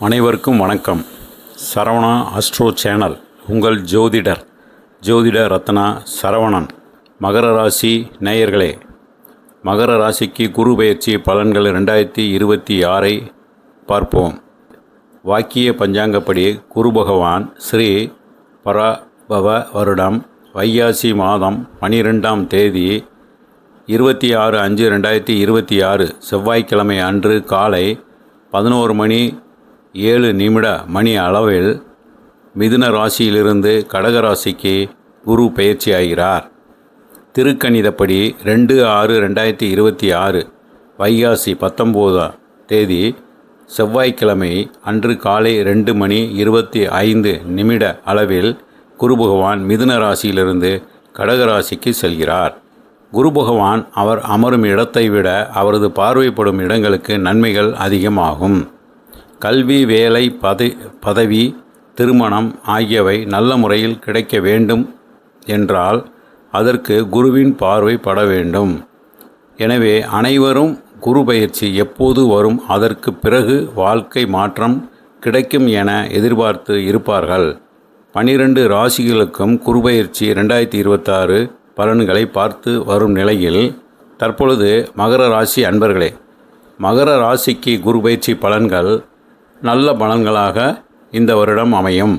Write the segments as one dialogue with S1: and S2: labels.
S1: அனைவருக்கும் வணக்கம். Saravana astro channel உங்கள் ஜோதிட ரத்னா சரவணன். மகர ராசி நேயர்களே, மகர ராசிக்கு குரு பெயர்ச்சி பலன்கள் 2026 பார்ப்போம். வாக்கிய பஞ்சாங்கப்படி குரு பகவான் ஸ்ரீ பராபவ வருடம் வைகாசி மாதம் 12ஆம் தேதி 26/5/2026 செவ்வாய்க்கிழமை அன்று காலை 11:07 அளவில் மிதுன ராசியிலிருந்து கடக ராசிக்கு குரு பெயர்ச்சியாகிறார். திருக்கணிதப்படி 2/6/2026 வைகாசி 19ஆம் தேதி செவ்வாய்க்கிழமை அன்று காலை 2:25 அளவில் குரு பகவான் மிதுன ராசியிலிருந்து கடக ராசிக்கு செல்கிறார். குரு பகவான் அவர் அமரும் இடத்தை விட அவரது பார்வைப்படும் இடங்களுக்கு நன்மைகள் அதிகமாகும். கல்வி, வேலை, பதவி, திருமணம் ஆகியவை நல்ல முறையில் கிடைக்க வேண்டும் என்றால் அதற்கு குருவின் பார்வை பட வேண்டும். எனவே அனைவரும் குரு பயிற்சி எப்போது வரும், அதற்கு பிறகு வாழ்க்கை மாற்றம் கிடைக்கும் என எதிர்பார்த்து இருப்பார்கள். 12 ராசிகளுக்கும் குரு பயிற்சி 2026 பலன்களை பார்த்து வரும் நிலையில் தற்பொழுது மகர ராசி அன்பர்களே, மகர ராசிக்கு குரு பயிற்சி பலன்கள் நல்ல பலன்களாக இந்த வருடம் அமையும்.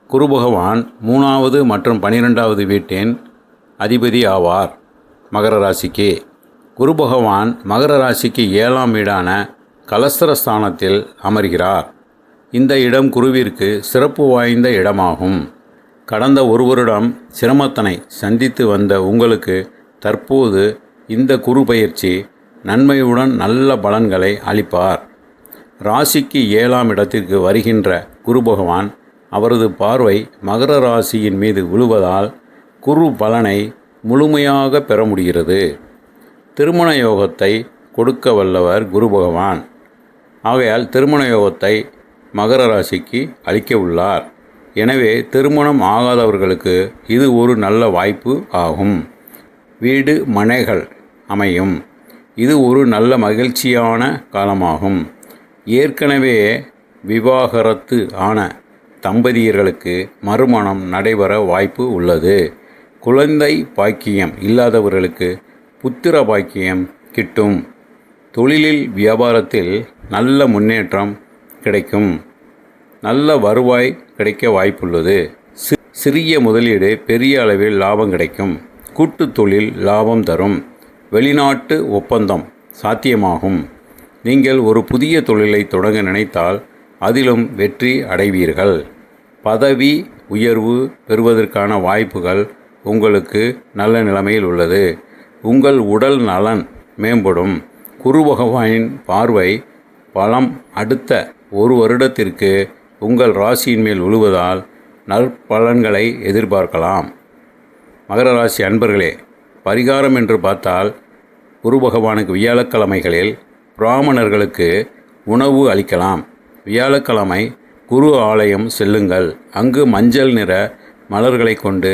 S1: குரு பகவான் 3வது மற்றும் 12வது வீட்டின் அதிபதி ஆவார். மகர ராசிக்கு குரு பகவான் மகர ராசிக்கு 7ஆம் வீடான கலஸ்திரஸ்தானத்தில் அமர்கிறார். இந்த இடம் குருவிற்கு சிறப்பு வாய்ந்த இடமாகும். கடந்த ஒரு வருடம் சிரமத்தினை சந்தித்து வந்த உங்களுக்கு தற்போது இந்த குரு பயிற்சி நன்மையுடன் நல்ல பலன்களை அளிப்பார். ராசிக்கு 7ஆம் இடத்திற்கு வருகின்ற குரு பகவான் அவரது பார்வை மகர ராசியின் மீது விழுவதால் குரு பலனை முழுமையாக பெற முடிகிறது. திருமண யோகத்தை கொடுக்க வல்லவர் குரு பகவான். ஆகையால் திருமண யோகத்தை மகர ராசிக்கு அளிக்க உள்ளார். எனவே திருமணம் ஆகாதவர்களுக்கு இது ஒரு நல்ல வாய்ப்பு ஆகும். வீடு, மனைகள் அமையும். இது ஒரு நல்ல மகிழ்ச்சியான காலமாகும். ஏற்கனவே விவாகரத்து ஆன தம்பதியர்களுக்கு மறுமணம் நடைபெற வாய்ப்பு உள்ளது. குழந்தை பாக்கியம் இல்லாதவர்களுக்கு புத்திர பாக்கியம் கிட்டும். தொழிலில், வியாபாரத்தில் நல்ல முன்னேற்றம் கிடைக்கும். நல்ல வருவாய் கிடைக்க வாய்ப்புள்ளது. சிறிய முதலீடு பெரிய அளவில் லாபம் கிடைக்கும். கூட்டு தொழில் லாபம் தரும். வெளிநாட்டு ஒப்பந்தம் சாத்தியமாகும். நீங்கள் ஒரு புதிய தொழிலை தொடங்க நினைத்தால் அதிலும் வெற்றி அடைவீர்கள். பதவி உயர்வு பெறுவதற்கான வாய்ப்புகள் உங்களுக்கு நல்ல நிலைமையில் உள்ளது. உங்கள் உடல் நலன் மேம்படும். குரு பகவானின் பார்வை பலம் அடுத்த ஒரு வருடத்திற்கு உங்கள் ராசியின் மேல் விழுவதால் நற்பலன்களை எதிர்பார்க்கலாம். மகர ராசி அன்பர்களே, பரிகாரம் என்று பார்த்தால் குரு பகவானுக்கு வியாழக்கிழமைகளில் பிராமணர்களுக்கு உணவு அளிக்கலாம். வியாழக்கிழமை குரு ஆலயம் செல்லுங்கள். அங்கு மஞ்சள் நிற மலர்களை கொண்டு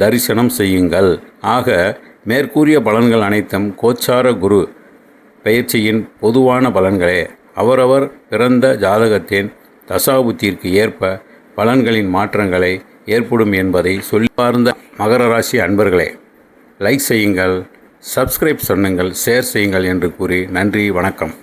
S1: தரிசனம் செய்யுங்கள். ஆக மேற்கூறிய பலன்கள் அனைத்தும் கோச்சார குரு பெயர்ச்சியின் பொதுவான பலன்களே. அவரவர் பிறந்த ஜாதகத்தின் தசாபுத்திற்கு ஏற்ப பலன்களின் மாற்றங்களை ஏற்படும் என்பதை சொல்லிப்பார்ந்த மகர ராசி அன்பர்களே, லைக் செய்யுங்கள், சப்ஸ்கிரைப் பண்ணுங்கள், ஷேர் செய்யுங்கள் என்று கூறி நன்றி, வணக்கம்.